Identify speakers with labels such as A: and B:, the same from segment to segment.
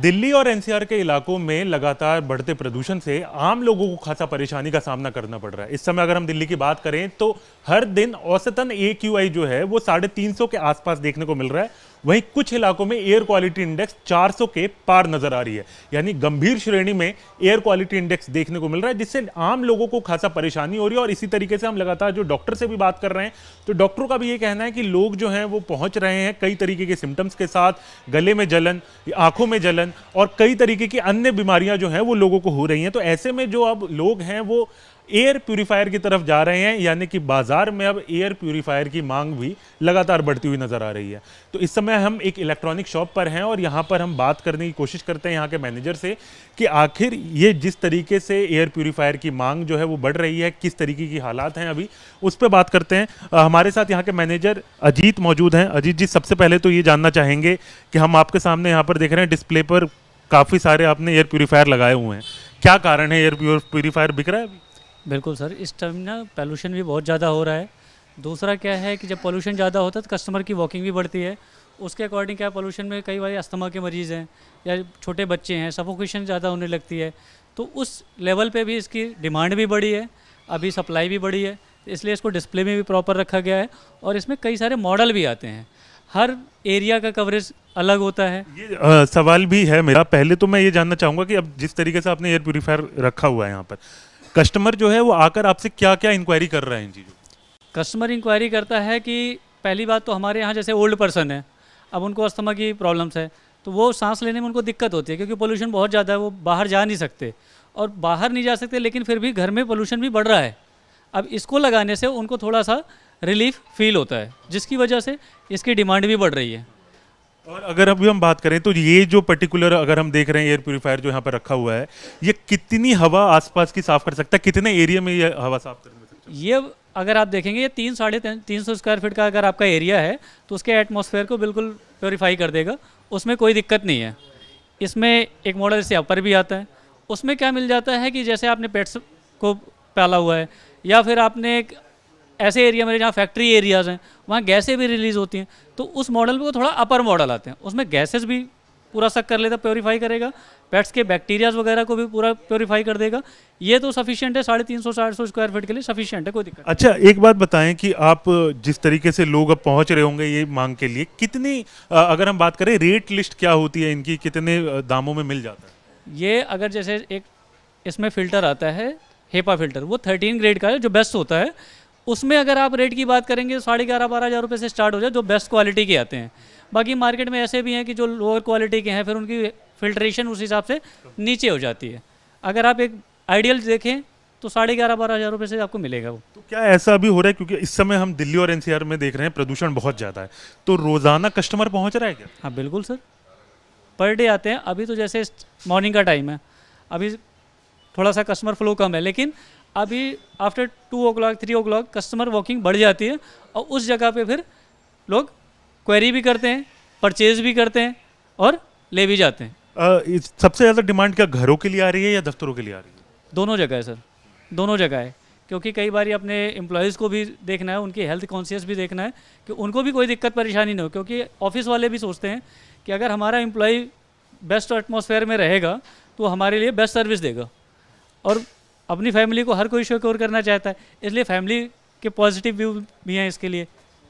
A: दिल्ली और एनसीआर के इलाकों में लगातार बढ़ते प्रदूषण से आम लोगों को खासा परेशानी का सामना करना पड़ रहा है। इस समय अगर हम दिल्ली की बात करें तो हर दिन औसतन AQI जो है वो 350 के आसपास देखने को मिल रहा है। वहीं कुछ इलाकों में एयर क्वालिटी इंडेक्स 400 के पार नजर आ रही है, यानी गंभीर श्रेणी में एयर क्वालिटी इंडेक्स देखने को मिल रहा है, जिससे आम लोगों को खासा परेशानी हो रही है। और इसी तरीके से हम लगातार जो डॉक्टर से भी बात कर रहे हैं तो डॉक्टरों का भी ये कहना है कि लोग जो हैं वो पहुंच रहे हैं कई तरीके के सिम्टम्स के साथ, गले में जलन, आंखों में जलन और कई तरीके की अन्य बीमारियां जो हैं वो लोगों को हो रही हैं। तो ऐसे में जो अब लोग हैं वो एयर प्यूरीफायर की तरफ जा रहे हैं, यानी कि बाजार में अब एयर प्यूरीफायर की मांग भी लगातार बढ़ती हुई नजर आ रही है। तो इस समय हम एक इलेक्ट्रॉनिक शॉप पर हैं और यहाँ पर हम बात करने की कोशिश करते हैं यहाँ के मैनेजर से कि आखिर ये जिस तरीके से एयर प्यूरीफायर की मांग जो है वो बढ़ रही है, किस तरीके की हालात हैं अभी, उस पर बात करते हैं। हमारे साथ यहाँ के मैनेजर अजीत मौजूद हैं। अजीत जी, सबसे पहले तो ये जानना चाहेंगे कि हम आपके सामने यहाँ पर देख रहे हैं डिस्प्ले पर काफ़ी सारे आपने एयर प्यूरीफायर लगाए हुए हैं, क्या कारण है एयर प्यूरीफायर बिक रहा है अभी?
B: बिल्कुल सर, इस टाइम ना पोल्यूशन भी बहुत ज़्यादा हो रहा है। दूसरा क्या है कि जब पोल्यूशन ज़्यादा होता है तो कस्टमर की वॉकिंग भी बढ़ती है। उसके अकॉर्डिंग क्या, पोल्यूशन में कई बार अस्थमा के मरीज़ हैं या छोटे बच्चे हैं, सफोकेशन ज़्यादा होने लगती है। तो उस लेवल पे भी इसकी डिमांड भी बढ़ी है, अभी सप्लाई भी बढ़ी है, इसलिए इसको डिस्प्ले में भी प्रॉपर रखा गया है। और इसमें कई सारे मॉडल भी आते हैं, हर एरिया का कवरेज अलग होता है।
A: ये सवाल भी है मेरा। पहले तो मैं ये जानना चाहूँगा कि अब जिस तरीके से आपने एयर प्यूरीफायर रखा हुआ है यहाँ पर, कस्टमर जो है वो आकर आपसे क्या क्या इंक्वायरी कर रहे हैं इन चीज़ों?
B: कस्टमर इंक्वायरी करता है कि पहली बात तो हमारे यहाँ जैसे ओल्ड पर्सन है, अब उनको अस्थमा की प्रॉब्लम्स है, तो वो सांस लेने में उनको दिक्कत होती है क्योंकि पोल्यूशन बहुत ज़्यादा है, वो बाहर जा नहीं सकते और बाहर नहीं जा सकते, लेकिन फिर भी घर में पोल्यूशन भी बढ़ रहा है। अब इसको लगाने से उनको थोड़ा सा रिलीफ फील होता है, जिसकी वजह से इसकी डिमांड भी बढ़ रही है।
A: और अगर अभी हम बात करें तो ये जो पर्टिकुलर अगर हम देख रहे हैं एयर प्यूरीफायर जो यहाँ पर रखा हुआ है, ये कितनी हवा आसपास की साफ कर सकता है, कितने एरिया में ये हवा साफ कर सकता है?
B: ये अगर आप देखेंगे ये 300-350 स्क्वायर फीट का अगर आपका एरिया है तो उसके एटमॉस्फेयर को बिल्कुल प्योरीफाई कर देगा, उसमें कोई दिक्कत नहीं है। इसमें एक मॉडल से अपर भी आता है, उसमें क्या मिल जाता है कि जैसे आपने पेट्स को पाला हुआ है या फिर आपने एक ऐसे एरिया में जहाँ फैक्ट्री एरियाज़ हैं वहाँ गैसें भी रिलीज़ होती हैं, तो उस मॉडल में वो थोड़ा अपर मॉडल आते हैं, उसमें गैसेस भी पूरा सक कर लेता, प्योरीफाई करेगा, पेट्स के बैक्टीरियाज वगैरह को भी पूरा प्योरीफाई कर देगा। ये तो सफिशिएंट है, 350-400 स्क्वायर फीट के लिए सफिशिएंट है, कोई दिक्कत।
A: अच्छा, एक बात बताएं कि आप जिस तरीके से लोग अब पहुंच रहे होंगे ये मांग के लिए, कितनी अगर हम बात करें रेट लिस्ट क्या होती है इनकी, कितने दामों में मिल जाता है?
B: ये अगर जैसे एक इसमें फ़िल्टर आता है हेपा फ़िल्टर, वो 13 ग्रेड का है जो बेस्ट होता है। उसमें अगर आप रेट की बात करेंगे तो 11,500-12,000 रुपये से स्टार्ट हो जाए, जो बेस्ट क्वालिटी के आते हैं। बाकी मार्केट में ऐसे भी हैं कि जो लोअर क्वालिटी के हैं, फिर उनकी फिल्ट्रेशन उस हिसाब से नीचे हो जाती है। अगर आप एक आइडियल देखें तो 11,500-12,000 रुपये से आपको मिलेगा वो।
A: तो क्या ऐसा अभी हो रहा है, क्योंकि इस समय हम दिल्ली और NCR में देख रहे हैं प्रदूषण बहुत ज़्यादा है, तो रोज़ाना कस्टमर पहुँच रहा है क्या?
B: हाँ बिल्कुल सर, पर डे आते हैं। अभी तो जैसे मॉर्निंग का टाइम है, अभी थोड़ा सा कस्टमर फ्लो कम है, लेकिन अभी after 2 o'clock 3 o'clock customer walking बढ़ जाती है और उस जगह पे फिर लोग क्वेरी भी करते हैं, परचेज भी करते हैं और ले भी जाते हैं।
A: सबसे ज़्यादा डिमांड क्या घरों के लिए आ रही है या दफ्तरों के लिए आ रही है?
B: दोनों जगह है सर, दोनों जगह है, क्योंकि कई बार अपने एम्प्लॉयज़ को भी देखना है, उनकी हेल्थ कॉन्शियस भी देखना है कि उनको भी कोई दिक्कत परेशानी नहीं हो, क्योंकि ऑफिस वाले भी सोचते हैं कि अगर हमारा एम्प्लॉय बेस्ट एटमॉस्फेयर में रहेगा तो हमारे लिए बेस्ट सर्विस देगा, और अपनी फैमिली को हर कोई सिक्योर करना चाहता है, इसलिए फैमिली के पॉजिटिव व्यू भी हैं इसके लिए।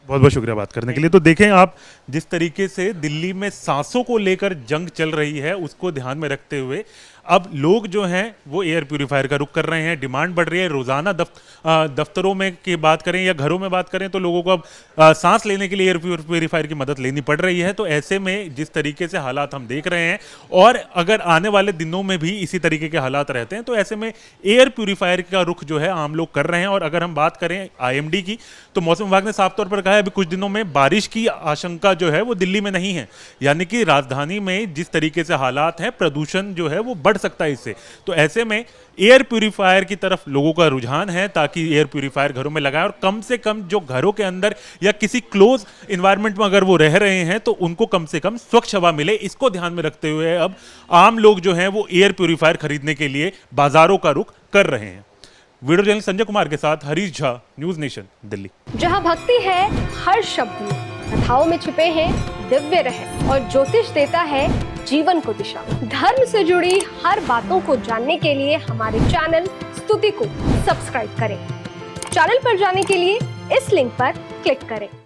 A: बहुत बहुत शुक्रिया बात करने के लिए। तो देखें आप, जिस तरीके से दिल्ली में सांसों को लेकर जंग चल रही है उसको ध्यान में रखते हुए अब लोग जो हैं वो एयर प्यूरीफायर का रुख कर रहे हैं, डिमांड बढ़ रही है। रोज़ाना दफ्तरों में की बात करें या घरों में बात करें तो लोगों को अब सांस लेने के लिए एयर प्यूरीफायर की मदद लेनी पड़ रही है। तो ऐसे में जिस तरीके से हालात हम देख रहे हैं और अगर आने वाले दिनों में भी इसी तरीके के हालात रहते हैं तो ऐसे में एयर प्यूरीफायर का रुख जो है आम लोग कर रहे हैं। और अगर हम बात करें IMD की, तो मौसम विभाग ने साफ तौर पर कहा है अभी कुछ दिनों में बारिश की आशंका जो है वो दिल्ली में नहीं है, यानी कि राजधानी में जिस तरीके से हालात हैं प्रदूषण जो है वो बढ़ सकता है इससे। तो ऐसे में एयर प्यूरीफायर की तरफ लोगों का रुझान है ताकि एयर प्यूरीफायर घरों में लगाएं और कम से कम जो घरों के अंदर या किसी क्लोज एनवायरनमेंट में अगर वो रह रहे हैं तो उनको कम से कम स्वच्छ हवा मिले। इसको ध्यान में रखते हुए अब आम लोग जो हैं वो एयर प्यूरीफायर खरीदने के लिए बाजारों का रुख कर रहे हैं। वीडियो जर्नलिस्ट संजय कुमार के साथ हरीश झा, न्यूज नेशन, दिल्ली।
C: जहां भक्ति है हर शब्द में, कथाओं में छिपे हैं दिव्य रहस्य और ज्योतिष देता है जीवन को दिशा। धर्म से जुड़ी हर बातों को जानने के लिए हमारे चैनल स्तुति को सब्सक्राइब करें। चैनल पर जाने के लिए इस लिंक पर क्लिक करें।